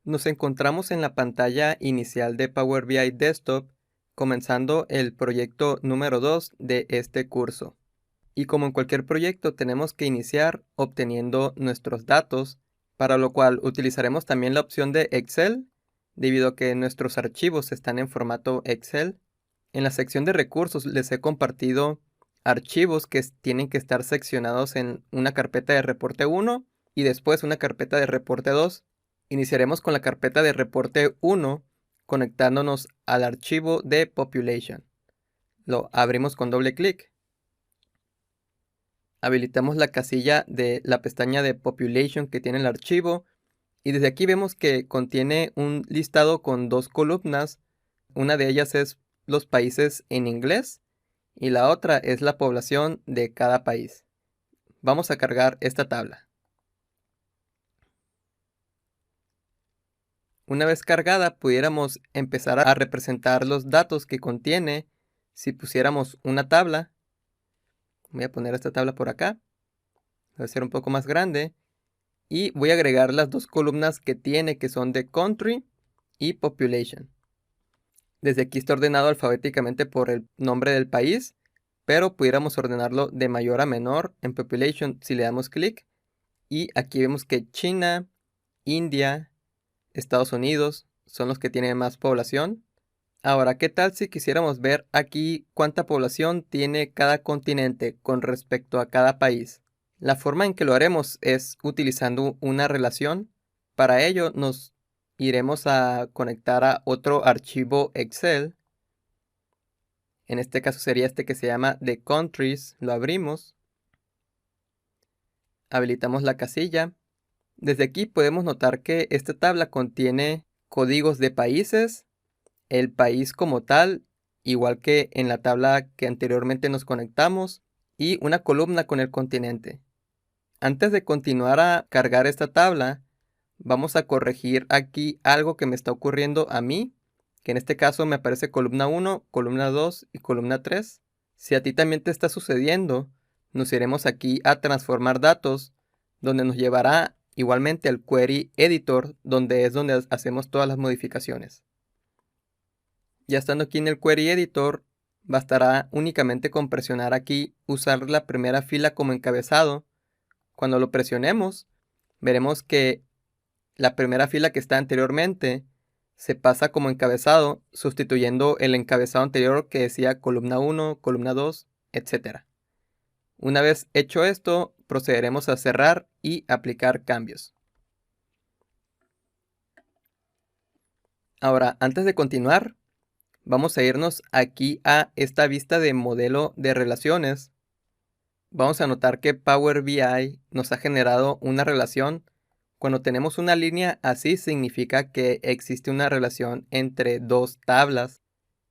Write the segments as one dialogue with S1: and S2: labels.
S1: Nos encontramos en la pantalla inicial de Power BI Desktop, comenzando el proyecto número 2 de este curso. Y como en cualquier proyecto, tenemos que iniciar obteniendo nuestros datos, para lo cual utilizaremos también la opción de Excel, debido a que nuestros archivos están en formato Excel. En la sección de recursos les he compartido archivos que tienen que estar seccionados en una carpeta de reporte 1 y después una carpeta de reporte 2. Iniciaremos con la carpeta de reporte 1 conectándonos al archivo de Population. Lo abrimos con doble clic. Habilitamos la casilla de la pestaña de Population que tiene el archivo y desde aquí vemos que contiene un listado con dos columnas. Una de ellas es los países en inglés y la otra es la población de cada país. Vamos a cargar esta tabla. Una vez cargada, pudiéramos empezar a representar los datos que contiene si pusiéramos una tabla. Voy a poner esta tabla por acá. Voy a hacer un poco más grande. Y voy a agregar las dos columnas que tiene, que son de Country y Population. Desde aquí está ordenado alfabéticamente por el nombre del país, pero pudiéramos ordenarlo de mayor a menor en Population si le damos clic. Y aquí vemos que China, India, Estados Unidos son los que tienen más población. Ahora, ¿qué tal si quisiéramos ver aquí cuánta población tiene cada continente con respecto a cada país? La forma en que lo haremos es utilizando una relación. Para ello nos iremos a conectar a otro archivo Excel. En este caso sería este que se llama The Countries. Lo abrimos. Habilitamos la casilla. Desde aquí podemos notar que esta tabla contiene códigos de países, el país como tal, igual que en la tabla que anteriormente nos conectamos, y una columna con el continente. Antes de continuar a cargar esta tabla, vamos a corregir aquí algo que me está ocurriendo a mí, que en este caso me aparece columna 1, columna 2 y columna 3. Si a ti también te está sucediendo, nos iremos aquí a transformar datos, donde nos llevará igualmente al Query Editor, donde es donde hacemos todas las modificaciones. Ya estando aquí en el Query Editor, bastará únicamente con presionar aquí, usar la primera fila como encabezado. Cuando lo presionemos, veremos que la primera fila que está anteriormente se pasa como encabezado, sustituyendo el encabezado anterior que decía columna 1, columna 2, etc. Una vez hecho esto, procederemos a cerrar y aplicar cambios. Ahora, antes de continuar, vamos a irnos aquí a esta vista de modelo de relaciones. Vamos a notar que Power BI nos ha generado una relación. Cuando tenemos una línea así, significa que existe una relación entre dos tablas.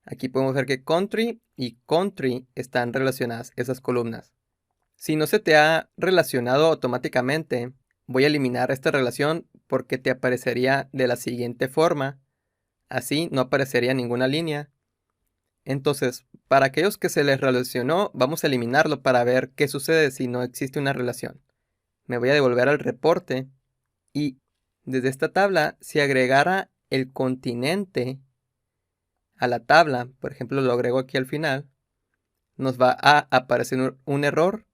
S1: Aquí podemos ver que Country y Country están relacionadas, esas columnas. Si no se te ha relacionado automáticamente, voy a eliminar esta relación porque te aparecería de la siguiente forma. Así no aparecería ninguna línea. Entonces, para aquellos que se les relacionó, vamos a eliminarlo para ver qué sucede si no existe una relación. Me voy a devolver al reporte y desde esta tabla, si agregara el continente a la tabla, por ejemplo, lo agrego aquí al final, nos va a aparecer un error.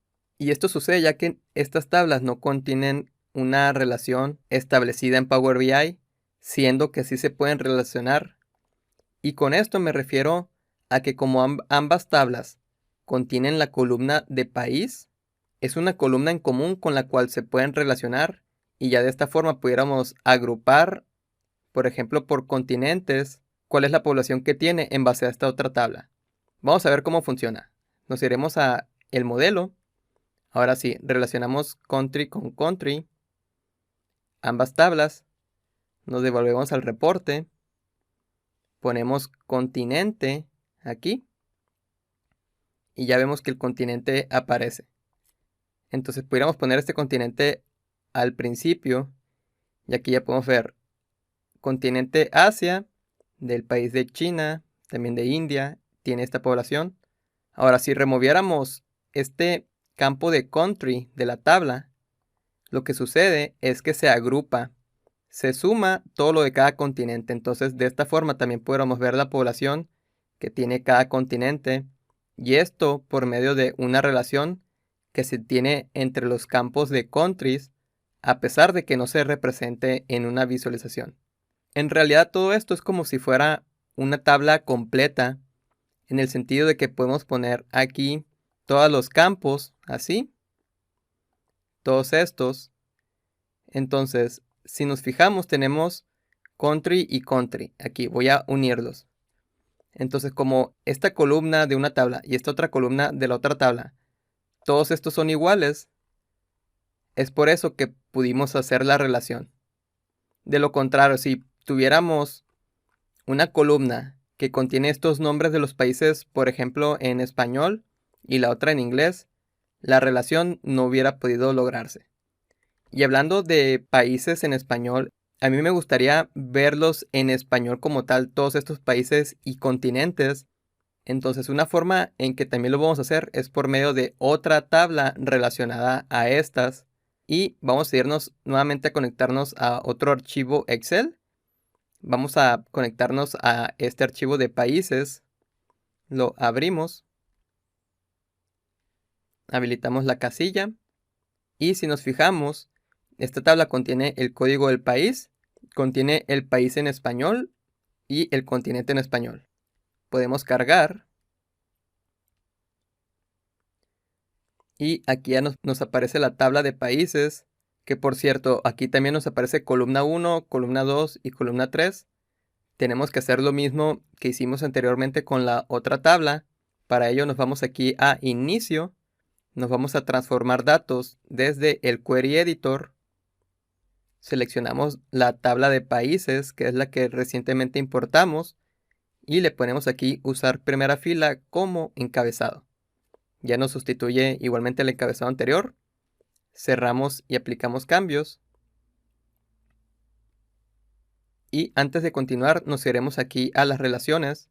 S1: Y esto sucede ya que estas tablas no contienen una relación establecida en Power BI, siendo que sí se pueden relacionar. Y con esto me refiero a que como ambas tablas contienen la columna de país, es una columna en común con la cual se pueden relacionar y ya de esta forma pudiéramos agrupar, por ejemplo, por continentes, cuál es la población que tiene en base a esta otra tabla. Vamos a ver cómo funciona. Nos iremos a el modelo. Ahora sí, relacionamos country con country, ambas tablas. Nos devolvemos al reporte. Ponemos continente aquí y ya vemos que el continente aparece. Entonces pudiéramos poner este continente al principio y aquí ya podemos ver continente Asia, del país de China, también de India, tiene esta población. Ahora, si removiéramos este campo de country de la tabla, lo que sucede es que se agrupa se suma todo lo de cada continente. Entonces, de esta forma también podremos ver la población que tiene cada continente, y esto por medio de una relación que se tiene entre los campos de countries, a pesar de que no se represente en una visualización. En realidad todo esto es como si fuera una tabla completa, en el sentido de que podemos poner aquí todos los campos, así, todos estos. Entonces, si nos fijamos, tenemos country y country. Aquí voy a unirlos. Entonces, como esta columna de una tabla y esta otra columna de la otra tabla, todos estos son iguales, es por eso que pudimos hacer la relación. De lo contrario, si tuviéramos una columna que contiene estos nombres de los países, por ejemplo, en español, y la otra en inglés, la relación no hubiera podido lograrse. Y hablando de países en español, a mí me gustaría verlos en español como tal, todos estos países y continentes. Entonces, una forma en que también lo vamos a hacer es por medio de otra tabla relacionada a estas. Y vamos a irnos nuevamente a conectarnos a otro archivo Excel. Vamos a conectarnos a este archivo de países. Lo abrimos. Habilitamos la casilla. Y si nos fijamos, esta tabla contiene el código del país, contiene el país en español y el continente en español. Podemos cargar. Y aquí ya nos aparece la tabla de países, que por cierto, aquí también nos aparece columna 1, columna 2 y columna 3. Tenemos que hacer lo mismo que hicimos anteriormente con la otra tabla. Para ello nos vamos aquí a inicio. Nos vamos a transformar datos desde el Query Editor. Seleccionamos la tabla de países, que es la que recientemente importamos. Y le ponemos aquí usar primera fila como encabezado. Ya nos sustituye igualmente el encabezado anterior. Cerramos y aplicamos cambios. Y antes de continuar nos iremos aquí a las relaciones.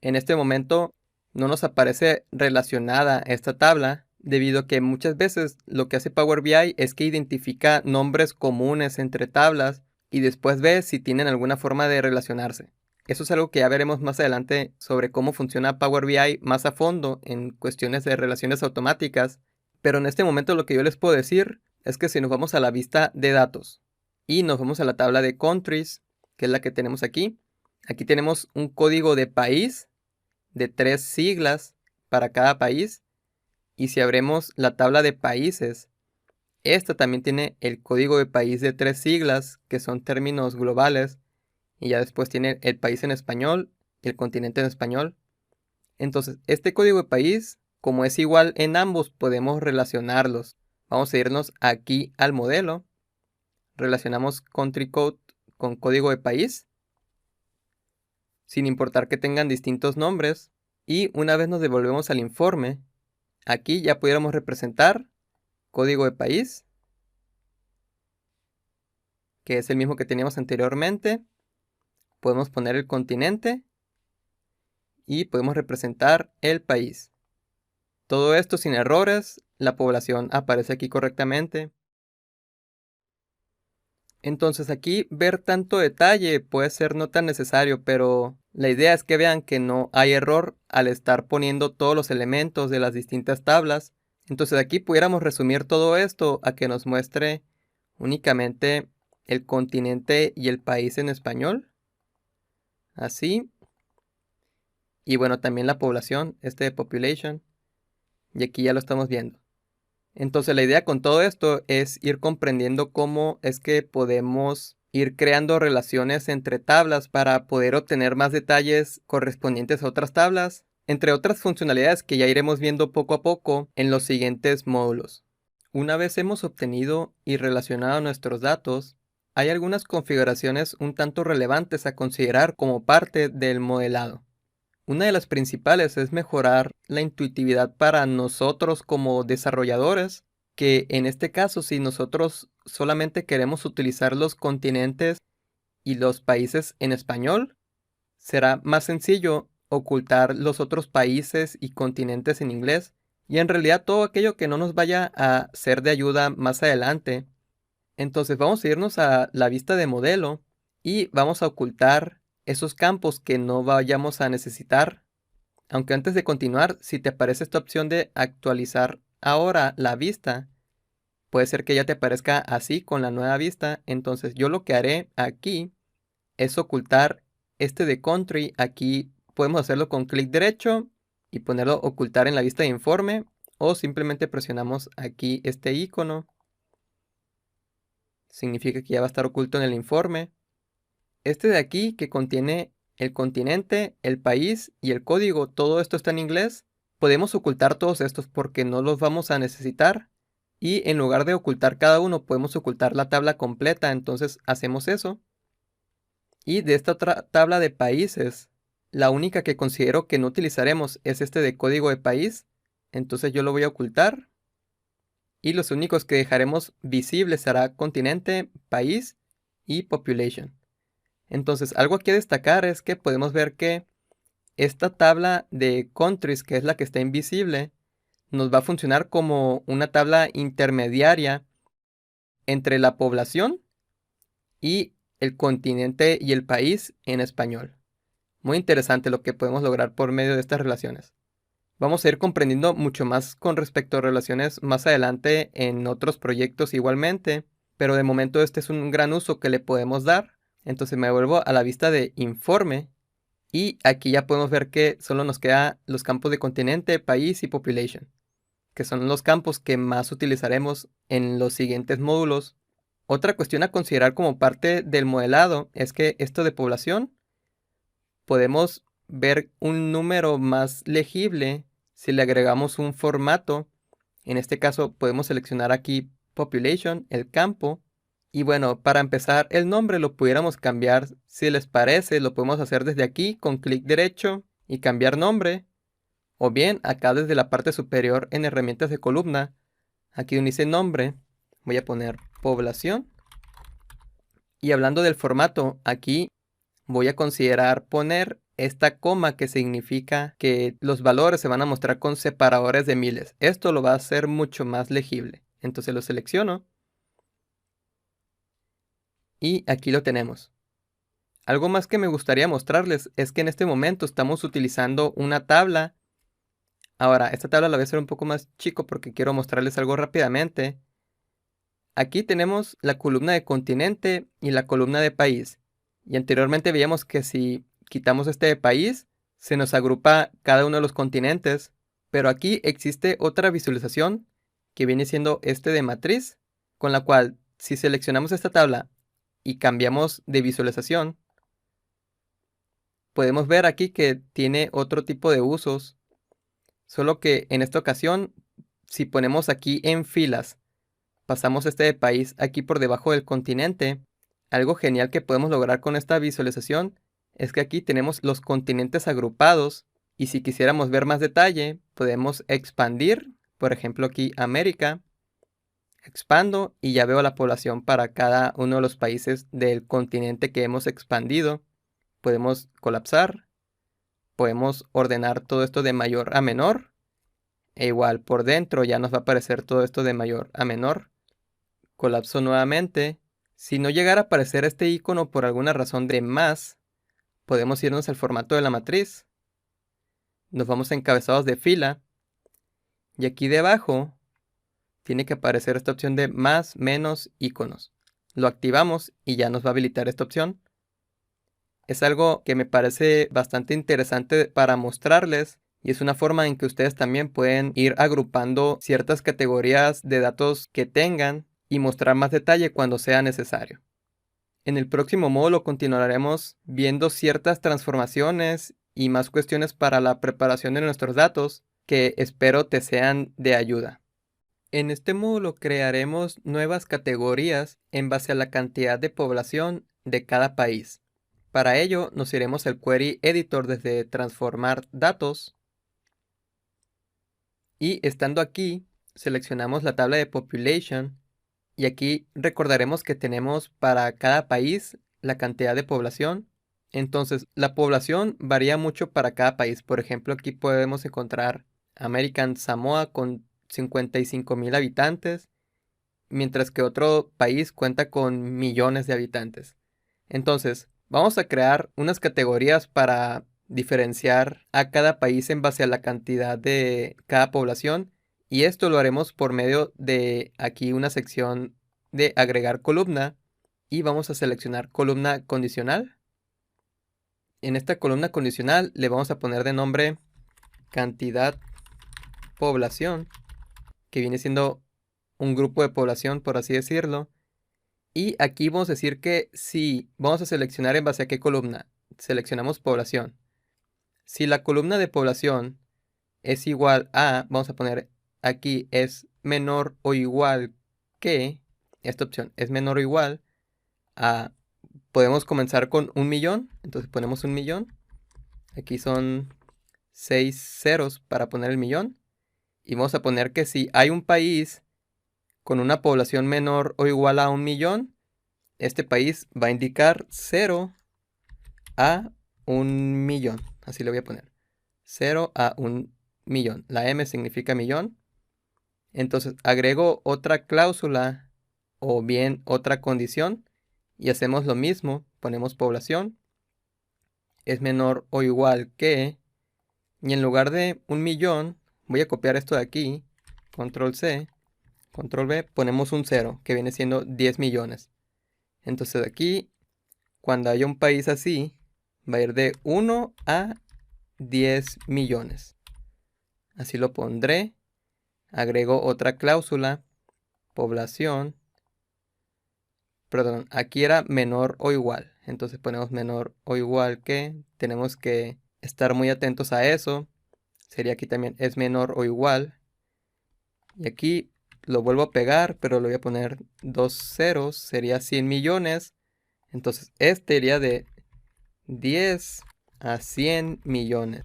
S1: En este momento no nos aparece relacionada esta tabla, debido a que muchas veces lo que hace Power BI es que identifica nombres comunes entre tablas y después ve si tienen alguna forma de relacionarse. Eso es algo que ya veremos más adelante sobre cómo funciona Power BI más a fondo en cuestiones de relaciones automáticas. Pero en este momento lo que yo les puedo decir es que si nos vamos a la vista de datos y nos vamos a la tabla de countries, que es la que tenemos aquí, aquí tenemos un código de país de 3 siglas para cada país. Y si abrimos la tabla de países, esta también tiene el código de país de 3 siglas, que son términos globales. Y ya después tiene el país en español y el continente en español. Entonces, este código de país, como es igual en ambos, podemos relacionarlos. Vamos a irnos aquí al modelo. Relacionamos country code con código de país, sin importar que tengan distintos nombres. Y una vez nos devolvemos al informe, aquí ya pudiéramos representar código de país, que es el mismo que teníamos anteriormente. Podemos poner el continente y podemos representar el país. Todo esto sin errores, la población aparece aquí correctamente. Entonces aquí ver tanto detalle puede ser no tan necesario, pero la idea es que vean que no hay error al estar poniendo todos los elementos de las distintas tablas. Entonces aquí pudiéramos resumir todo esto a que nos muestre únicamente el continente y el país en español. Así. Y bueno, también la población, este de population. Y aquí ya lo estamos viendo. Entonces la idea con todo esto es ir comprendiendo cómo es que podemos ir creando relaciones entre tablas para poder obtener más detalles correspondientes a otras tablas, entre otras funcionalidades que ya iremos viendo poco a poco en los siguientes módulos. Una vez hemos obtenido y relacionado nuestros datos, hay algunas configuraciones un tanto relevantes a considerar como parte del modelado. Una de las principales es mejorar la intuitividad para nosotros como desarrolladores, que en este caso si nosotros solamente queremos utilizar los continentes y los países en español, será más sencillo ocultar los otros países y continentes en inglés, y en realidad todo aquello que no nos vaya a ser de ayuda más adelante Entonces vamos a irnos a la vista de modelo y vamos a ocultar esos campos que no vayamos a necesitar. Aunque antes de continuar, si te aparece esta opción de actualizar ahora la vista, puede ser que ya te aparezca así con la nueva vista. Entonces yo lo que haré aquí es ocultar este de country. Aquí podemos hacerlo con clic derecho y ponerlo ocultar en la vista de informe, o simplemente presionamos aquí este icono. Significa que ya va a estar oculto en el informe. Este de aquí, que contiene el continente, el país y el código, todo esto está en inglés. Podemos ocultar todos estos porque no los vamos a necesitar. Y en lugar de ocultar cada uno, podemos ocultar la tabla completa. Entonces hacemos eso. Y de esta otra tabla de países, la única que considero que no utilizaremos es este de código de país. Entonces yo lo voy a ocultar. Y los únicos que dejaremos visibles será continente, país y population. Entonces, algo aquí a destacar es que podemos ver que esta tabla de countries, que es la que está invisible, nos va a funcionar como una tabla intermediaria entre la población y el continente y el país en español. Muy interesante lo que podemos lograr por medio de estas relaciones. Vamos a ir comprendiendo mucho más con respecto a relaciones más adelante en otros proyectos igualmente, pero de momento este es un gran uso que le podemos dar. Entonces me vuelvo a la vista de informe y aquí ya podemos ver que solo nos quedan los campos de continente, país y population, que son los campos que más utilizaremos en los siguientes módulos. Otra cuestión a considerar como parte del modelado es que esto de población podemos ver un número más legible si le agregamos un formato. En este caso podemos seleccionar aquí population, el campo. Y bueno, para empezar, el nombre lo pudiéramos cambiar. Si les parece, lo podemos hacer desde aquí con clic derecho y cambiar nombre. O bien acá desde la parte superior en herramientas de columna, aquí donde dice nombre, voy a poner población. Y hablando del formato, aquí voy a considerar poner esta coma, que significa que los valores se van a mostrar con separadores de miles. Esto lo va a hacer mucho más legible. Entonces lo selecciono. Y aquí lo tenemos. Algo más que me gustaría mostrarles es que en este momento estamos utilizando una tabla. Ahora, esta tabla la voy a hacer un poco más chico porque quiero mostrarles algo rápidamente. Aquí tenemos la columna de continente y la columna de país. Y anteriormente veíamos que si quitamos este de país, se nos agrupa cada uno de los continentes. Pero aquí existe otra visualización que viene siendo este de matriz, con la cual si seleccionamos esta tabla y cambiamos de visualización, podemos ver aquí que tiene otro tipo de usos. Solo que en esta ocasión, si ponemos aquí en filas, pasamos este de país aquí por debajo del continente. Algo genial que podemos lograr con esta visualización es que aquí tenemos los continentes agrupados, y si quisiéramos ver más detalle, podemos expandir, por ejemplo aquí América, expando y ya veo la población para cada uno de los países del continente que hemos expandido. Podemos colapsar, podemos ordenar todo esto de mayor a menor, e igual por dentro ya nos va a aparecer todo esto de mayor a menor. Colapso nuevamente. Si no llegara a aparecer este icono por alguna razón de más, podemos irnos al formato de la matriz. Nos vamos a encabezados de fila. Y aquí debajo tiene que aparecer esta opción de más, menos, iconos. Lo activamos y ya nos va a habilitar esta opción. Es algo que me parece bastante interesante para mostrarles, y es una forma en que ustedes también pueden ir agrupando ciertas categorías de datos que tengan y mostrar más detalle cuando sea necesario. En el próximo módulo continuaremos viendo ciertas transformaciones y más cuestiones para la preparación de nuestros datos que espero te sean de ayuda. En este módulo crearemos nuevas categorías en base a la cantidad de población de cada país. Para ello nos iremos al Query Editor desde Transformar datos, y estando aquí seleccionamos la tabla de Population. Y aquí recordaremos que tenemos para cada país la cantidad de población. Entonces, la población varía mucho para cada país. Por ejemplo, aquí podemos encontrar American Samoa con 55,000 habitantes. mientras que otro país cuenta con millones de habitantes. Entonces, vamos a crear unas categorías para diferenciar a cada país en base a la cantidad de cada población, y esto lo haremos por medio de aquí una sección de agregar columna, y vamos a seleccionar columna condicional. En esta columna condicional le vamos a poner de nombre cantidad población, que viene siendo un grupo de población, por así decirlo. Y aquí vamos a decir que si vamos a seleccionar en base a qué columna. Seleccionamos población. Si la columna de población es igual a, vamos a poner aquí, es menor o igual que, esta opción es menor o igual a, podemos comenzar con 1.000.000. Entonces ponemos 1.000.000. Aquí son 6 ceros para poner el millón. Y vamos a poner que si hay un país con una población menor o igual a 1.000.000, este país va a indicar 0 a 1.000.000. Así lo voy a poner. 0 a 1.000.000. La M significa millón. Entonces agrego otra cláusula o bien otra condición y hacemos lo mismo. Ponemos población. Es menor o igual que. Y en lugar de 1.000.000, voy a copiar esto de aquí. Control C. Control V. Ponemos un 0 que viene siendo 10 millones. Entonces aquí, cuando haya un país así, va a ir de 1 a 10 millones. Así lo pondré. Agrego otra cláusula. Población. Perdón, aquí era menor o igual. Entonces ponemos menor o igual que. Tenemos que estar muy atentos a eso. Sería aquí también es menor o igual. Y aquí lo vuelvo a pegar, pero lo voy a poner 2 ceros. Sería 100 millones. Entonces este iría de 10 a 100 millones.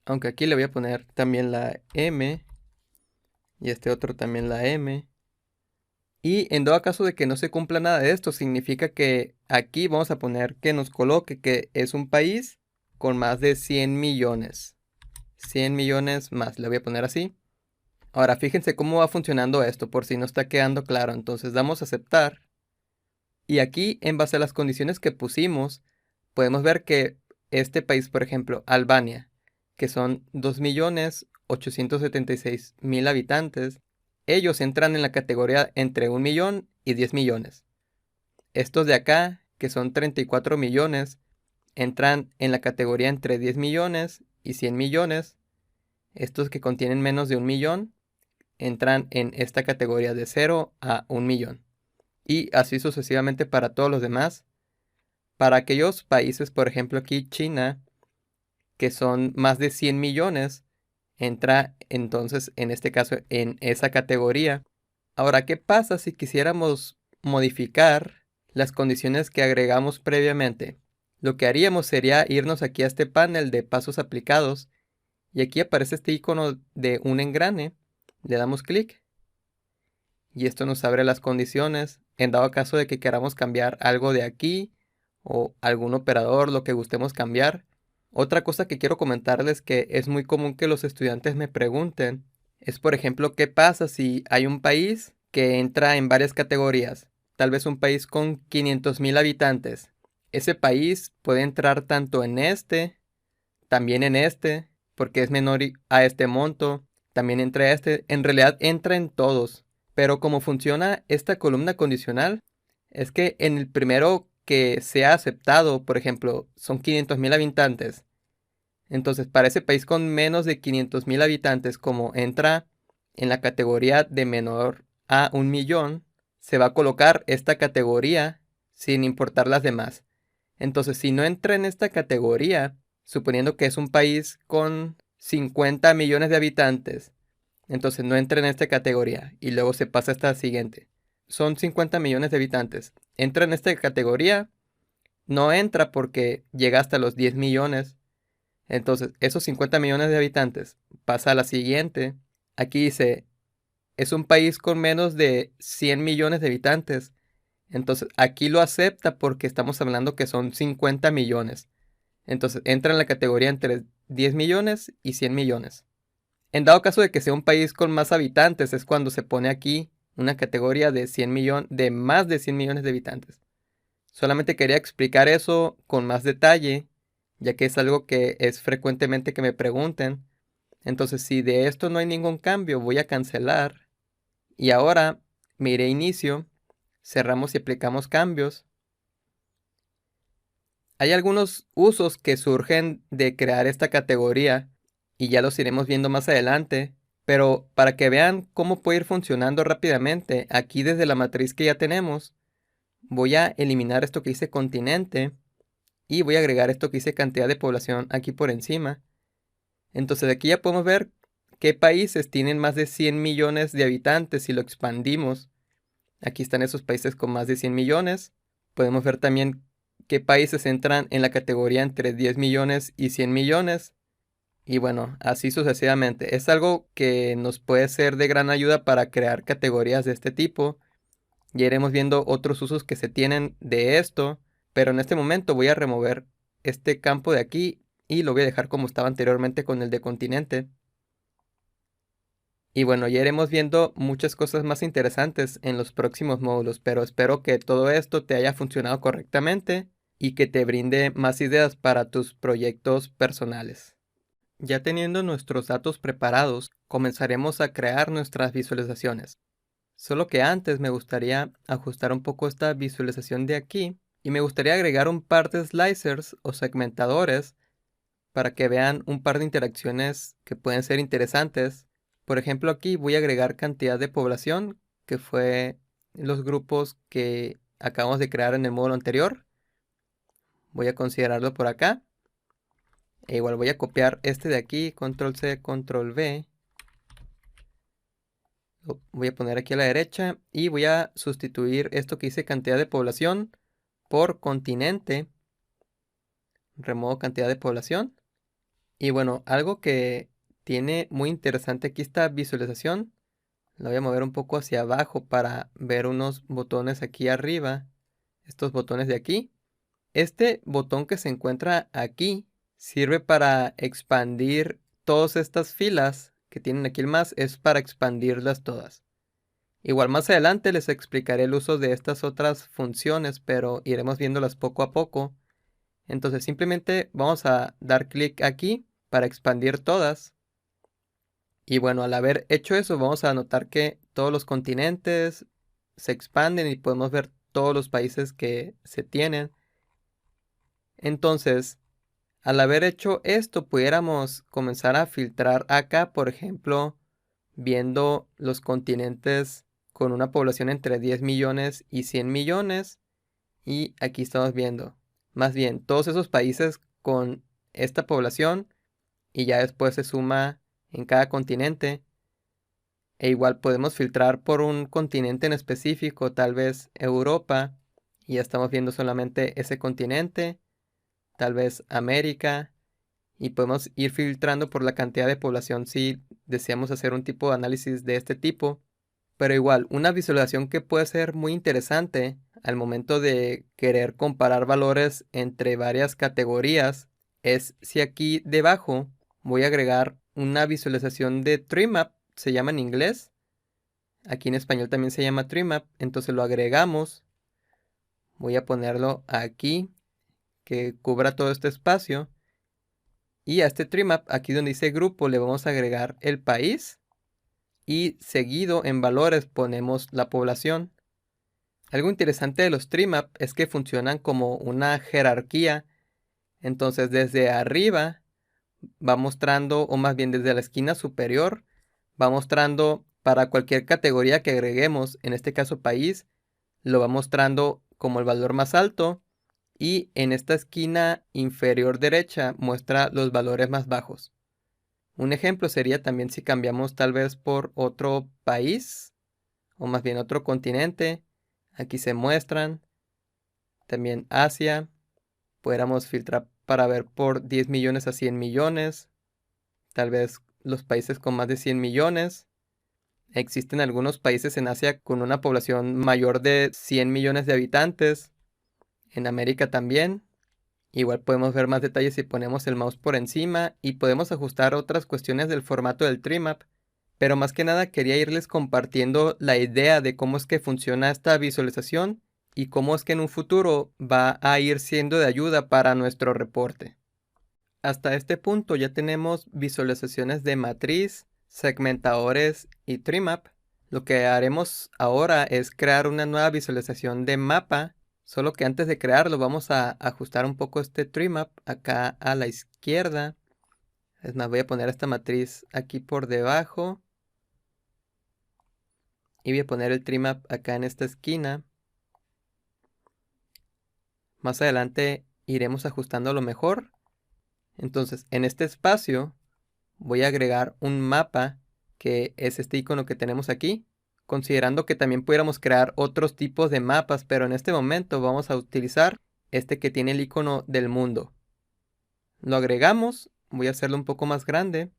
S1: Aunque aquí le voy a poner también la M. Y este otro también la M. Y en dado caso de que no se cumpla nada de esto, significa que aquí vamos a poner que nos coloque que es un país con más de 100 millones. 100 millones más, le voy a poner así. Ahora fíjense cómo va funcionando esto, por si no está quedando claro. Entonces damos a aceptar. Y aquí, en base a las condiciones que pusimos, podemos ver que este país, por ejemplo, Albania, que son 2.876.000 habitantes, ellos entran en la categoría entre 1.000.000 y 10 millones. Estos de acá, que son 34 millones, entran en la categoría entre 10 millones y 100 millones. Estos que contienen menos de 1.000.000 entran en esta categoría de 0 a 1.000.000. Y así sucesivamente para todos los demás. Para aquellos países, por ejemplo aquí China, que son más de 100 millones, entra entonces en este caso en esa categoría. Ahora, ¿qué pasa si quisiéramos modificar las condiciones que agregamos previamente? Lo que haríamos sería irnos aquí a este panel de pasos aplicados y aquí aparece este icono de un engrane. Le damos clic y esto nos abre las condiciones en dado caso de que queramos cambiar algo de aquí o algún operador, lo que gustemos cambiar. Otra cosa que quiero comentarles que es muy común que los estudiantes me pregunten es, por ejemplo, ¿qué pasa si hay un país que entra en varias categorías? Tal vez un país con 500.000 habitantes. Ese país puede entrar tanto en este, también en este, porque es menor a este monto, también entra este. En realidad entra en todos. Pero como funciona esta columna condicional, es que en el primero que sea aceptado, por ejemplo, son 500.000 habitantes. Entonces, para ese país con menos de 500.000 habitantes, como entra en la categoría de menor a 1.000.000, se va a colocar esta categoría sin importar las demás. Entonces, si no entra en esta categoría, suponiendo que es un país con 50 millones de habitantes, entonces no entra en esta categoría y luego se pasa a esta siguiente. Son 50 millones de habitantes. Entra en esta categoría, no entra porque llega hasta los 10 millones. Entonces, esos 50 millones de habitantes pasa a la siguiente. Aquí dice, es un país con menos de 100 millones de habitantes. Entonces, aquí lo acepta porque estamos hablando que son 50 millones. Entonces, entra en la categoría entre 10 millones y 100 millones. En dado caso de que sea un país con más habitantes, es cuando se pone aquí una categoría de de más de 100 millones de habitantes. Solamente quería explicar eso con más detalle, ya que es algo que es frecuentemente que me pregunten. Entonces, si de esto no hay ningún cambio, voy a cancelar. Y ahora me iré a inicio, cerramos y aplicamos cambios. Hay algunos usos que surgen de crear esta categoría y ya los iremos viendo más adelante. Pero para que vean cómo puede ir funcionando rápidamente, aquí desde la matriz que ya tenemos, voy a eliminar esto que dice continente y voy a agregar esto que dice cantidad de población aquí por encima. Entonces aquí ya podemos ver qué países tienen más de 100 millones de habitantes si lo expandimos. Aquí están esos países con más de 100 millones. Podemos ver también qué países entran en la categoría entre 10 millones y 100 millones. Y bueno, así sucesivamente. Es algo que nos puede ser de gran ayuda para crear categorías de este tipo. Ya iremos viendo otros usos que se tienen de esto. Pero en este momento voy a remover este campo de aquí y lo voy a dejar como estaba anteriormente con el de continente. Y bueno, ya iremos viendo muchas cosas más interesantes en los próximos módulos, pero espero que todo esto te haya funcionado correctamente y que te brinde más ideas para tus proyectos personales. Ya teniendo nuestros datos preparados, comenzaremos a crear nuestras visualizaciones. Solo que antes me gustaría ajustar un poco esta visualización de aquí y me gustaría agregar un par de slicers o segmentadores para que vean un par de interacciones que pueden ser interesantes. Por ejemplo, aquí voy a agregar cantidad de población, que fue los grupos que acabamos de crear en el módulo anterior. Voy a considerarlo por acá. E igual voy a copiar este de aquí, control C, control V. Lo voy a poner aquí a la derecha y voy a sustituir esto que dice cantidad de población por continente. Remuevo cantidad de población. Y bueno, algo que tiene muy interesante aquí esta visualización. La voy a mover un poco hacia abajo para ver unos botones aquí arriba. Estos botones de aquí. Este botón que se encuentra aquí sirve para expandir todas estas filas que tienen aquí el más. Es para expandirlas todas. Igual más adelante les explicaré el uso de estas otras funciones, pero iremos viéndolas poco a poco. Entonces simplemente vamos a dar clic aquí para expandir todas. Y bueno, al haber hecho eso, vamos a notar que todos los continentes se expanden y podemos ver todos los países que se tienen. Entonces, al haber hecho esto, pudiéramos comenzar a filtrar acá, por ejemplo, viendo los continentes con una población entre 10 millones y 100 millones. Y aquí estamos viendo, más bien, todos esos países con esta población y ya después se suma en cada continente. E igual podemos filtrar por un continente en específico, tal vez Europa, y ya estamos viendo solamente ese continente, tal vez América, y podemos ir filtrando por la cantidad de población si deseamos hacer un tipo de análisis de este tipo. Pero igual, una visualización que puede ser muy interesante al momento de querer comparar valores entre varias categorías es si aquí debajo voy a agregar una visualización de tree map, se llama en inglés. Aquí en español también se llama tree map, entonces lo agregamos. Voy a ponerlo aquí, que cubra todo este espacio. Y a este tree map, aquí donde dice grupo, le vamos a agregar el país. Y seguido en valores ponemos la población. Algo interesante de los tree map es que funcionan como una jerarquía. Entonces desde arriba va mostrando, o más bien desde la esquina superior, va mostrando para cualquier categoría que agreguemos, en este caso país, lo va mostrando como el valor más alto. Y en esta esquina inferior derecha muestra los valores más bajos. Un ejemplo sería también si cambiamos tal vez por otro país, o más bien otro continente. Aquí se muestran también Asia. Pudiéramos filtrar para ver por 10 millones a 100 millones. Tal vez los países con más de 100 millones. Existen algunos países en Asia con una población mayor de 100 millones de habitantes. En América también. Igual podemos ver más detalles si ponemos el mouse por encima y podemos ajustar otras cuestiones del formato del tree map. Pero más que nada quería irles compartiendo la idea de cómo es que funciona esta visualización y cómo es que en un futuro va a ir siendo de ayuda para nuestro reporte. Hasta este punto ya tenemos visualizaciones de matriz, segmentadores y trimap. Lo que haremos ahora es crear una nueva visualización de mapa, solo que antes de crearlo vamos a ajustar un poco este trimap acá a la izquierda. Es más, voy a poner esta matriz aquí por debajo. Y voy a poner el trimap acá en esta esquina. Más adelante iremos ajustándolo mejor. Entonces, en este espacio voy a agregar un mapa, que es este icono que tenemos aquí, considerando que también pudiéramos crear otros tipos de mapas, pero en este momento vamos a utilizar este que tiene el icono del mundo. Lo agregamos, voy a hacerlo un poco más grande.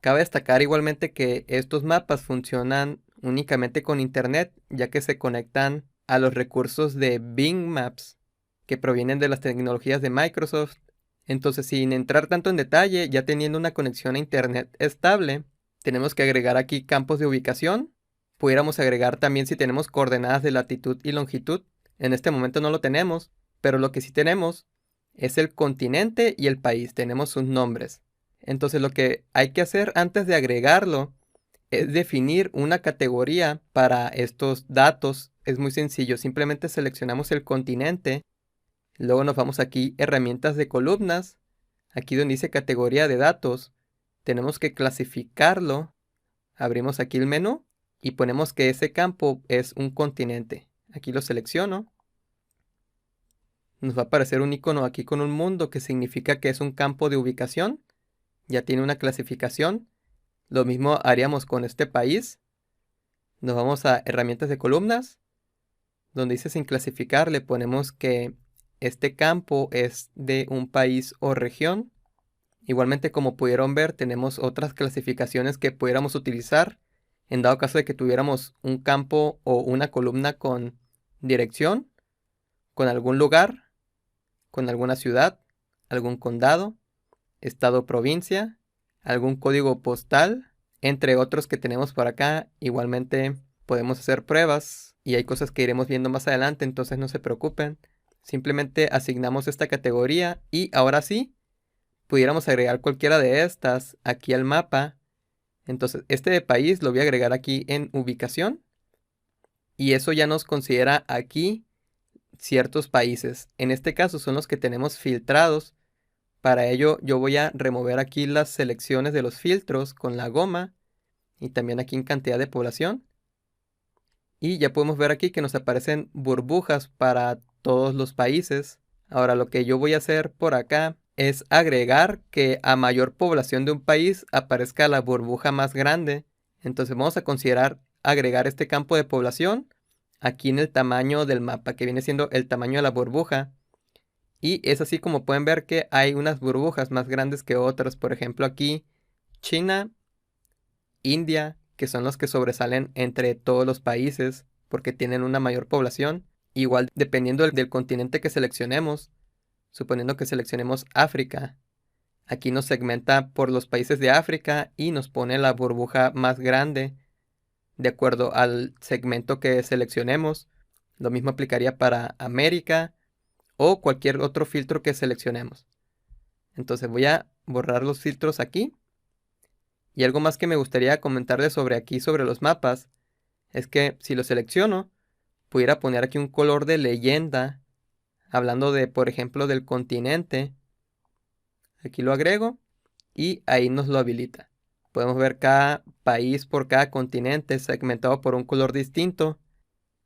S1: Cabe destacar igualmente que estos mapas funcionan únicamente con internet, ya que se conectan a los recursos de Bing Maps, que provienen de las tecnologías de Microsoft. Entonces, sin entrar tanto en detalle, ya teniendo una conexión a internet estable, tenemos que agregar aquí campos de ubicación. Pudiéramos agregar también si tenemos coordenadas de latitud y longitud. En este momento no lo tenemos, pero lo que sí tenemos es el continente y el país. Tenemos sus nombres. Entonces lo que hay que hacer antes de agregarlo es definir una categoría para estos datos. Es muy sencillo, simplemente seleccionamos el continente, luego nos vamos aquí, herramientas de columnas, aquí donde dice categoría de datos, tenemos que clasificarlo, abrimos aquí el menú y ponemos que ese campo es un continente. Aquí lo selecciono, nos va a aparecer un icono aquí con un mundo que significa que es un campo de ubicación, ya tiene una clasificación. Lo mismo haríamos con este país. Nos vamos a herramientas de columnas, donde dice sin clasificar, le ponemos que este campo es de un país o región. Igualmente, como pudieron ver, tenemos otras clasificaciones que pudiéramos utilizar en dado caso de que tuviéramos un campo o una columna con dirección, con algún lugar, con alguna ciudad, algún condado, estado o provincia, algún código postal, entre otros que tenemos por acá. Igualmente podemos hacer pruebas y hay cosas que iremos viendo más adelante, entonces no se preocupen. Simplemente asignamos esta categoría y ahora sí, pudiéramos agregar cualquiera de estas aquí al mapa. Entonces este de país lo voy a agregar aquí en ubicación y eso ya nos considera aquí ciertos países. En este caso son los que tenemos filtrados. Para ello yo voy a remover aquí las selecciones de los filtros con la goma y también aquí en cantidad de población. Y ya podemos ver aquí que nos aparecen burbujas para todos los países. Ahora lo que yo voy a hacer por acá es agregar que a mayor población de un país aparezca la burbuja más grande. Entonces vamos a considerar agregar este campo de población aquí en el tamaño del mapa, que viene siendo el tamaño de la burbuja. Y es así como pueden ver que hay unas burbujas más grandes que otras. Por ejemplo, aquí China, India, que son los que sobresalen entre todos los países porque tienen una mayor población. Igual dependiendo del continente que seleccionemos, suponiendo que seleccionemos África, aquí nos segmenta por los países de África y nos pone la burbuja más grande de acuerdo al segmento que seleccionemos. Lo mismo aplicaría para América o cualquier otro filtro que seleccionemos. Entonces voy a borrar los filtros aquí. Y algo más que me gustaría comentarles sobre aquí, sobre los mapas, es que si lo selecciono, pudiera poner aquí un color de leyenda, hablando de, por ejemplo, del continente. Aquí lo agrego y ahí nos lo habilita. Podemos ver cada país por cada continente segmentado por un color distinto.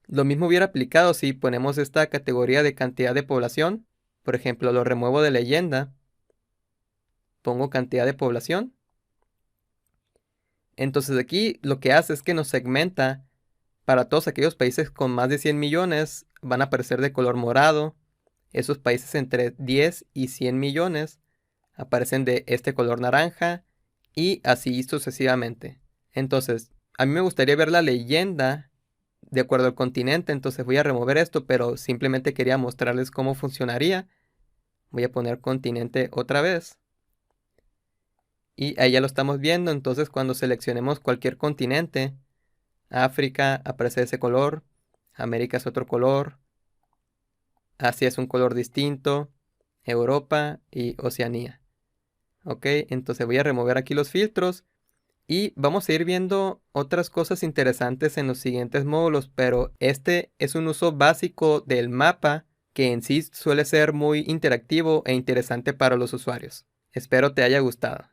S1: Lo mismo hubiera aplicado si ponemos esta categoría de cantidad de población. Por ejemplo, lo remuevo de leyenda. Pongo cantidad de población. Entonces aquí lo que hace es que nos segmenta para todos aquellos países con más de 100 millones. Van a aparecer de color morado. Esos países entre 10 y 100 millones aparecen de este color naranja. Y así sucesivamente. Entonces, a mí me gustaría ver la leyenda de acuerdo al continente, entonces voy a remover esto, pero simplemente quería mostrarles cómo funcionaría. Voy a poner continente otra vez. Y ahí ya lo estamos viendo. Entonces cuando seleccionemos cualquier continente, África aparece ese color, América es otro color, Asia es un color distinto, Europa y Oceanía. Ok, entonces voy a remover aquí los filtros y vamos a ir viendo otras cosas interesantes en los siguientes módulos, pero este es un uso básico del mapa que en sí suele ser muy interactivo e interesante para los usuarios. Espero te haya gustado.